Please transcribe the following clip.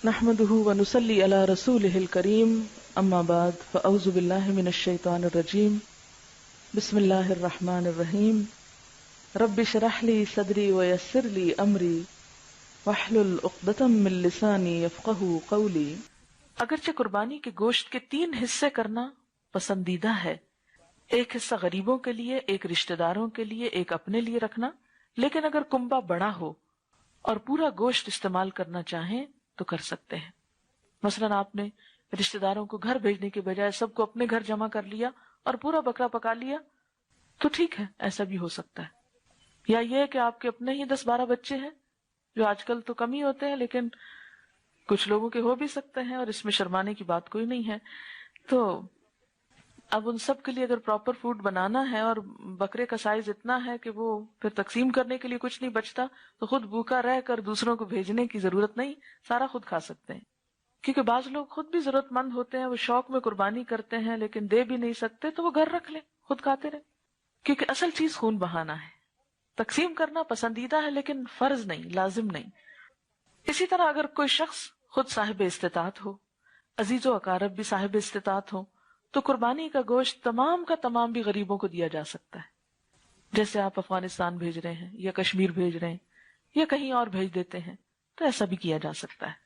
نحمده ونصلي على رسوله الكريم اما بعد فاعوذ بالله من الشيطان الرجيم بسم الله الرحمن الرحيم رب اشرح لي صدري ويسر لي امري واحلل عقدة من لساني يفقهوا قولي۔ اگرچہ قربانی کے گوشت کے 3 حصے کرنا پسندیدہ ہے، ایک حصہ غریبوں کے لیے، ایک رشتہ داروں کے لیے، ایک اپنے لیے رکھنا، لیکن اگر کنبہ بڑا ہو اور پورا گوشت استعمال کرنا چاہیں تو کر سکتے ہیں۔ مثلا آپ نے رشتہ داروں کو گھر بھیجنے کے بجائے سب کو اپنے گھر جمع کر لیا اور پورا بکرا پکا لیا تو ٹھیک ہے، ایسا بھی ہو سکتا ہے۔ یا یہ کہ آپ کے اپنے ہی 10-12 بچے ہیں، جو آج کل تو کم ہی ہوتے ہیں لیکن کچھ لوگوں کے ہو بھی سکتے ہیں، اور اس میں شرمانے کی بات کوئی نہیں ہے۔ تو اب ان سب کے لیے اگر پراپر فوڈ بنانا ہے اور بکرے کا سائز اتنا ہے کہ وہ پھر تقسیم کرنے کے لیے کچھ نہیں بچتا، تو خود بھوکا رہ کر دوسروں کو بھیجنے کی ضرورت نہیں، سارا خود کھا سکتے ہیں۔ کیونکہ بعض لوگ خود بھی ضرورت مند ہوتے ہیں، وہ شوق میں قربانی کرتے ہیں لیکن دے بھی نہیں سکتے، تو وہ گھر رکھ لیں، خود کھاتے رہیں، کیونکہ اصل چیز خون بہانا ہے۔ تقسیم کرنا پسندیدہ ہے لیکن فرض نہیں، لازم نہیں۔ اسی طرح اگر کوئی شخص خود صاحب استطاعت ہو، عزیز و اقارب بھی صاحب استطاعت ہو، تو قربانی کا گوشت تمام کا تمام بھی غریبوں کو دیا جا سکتا ہے۔ جیسے آپ افغانستان بھیج رہے ہیں یا کشمیر بھیج رہے ہیں یا کہیں اور بھیج دیتے ہیں، تو ایسا بھی کیا جا سکتا ہے۔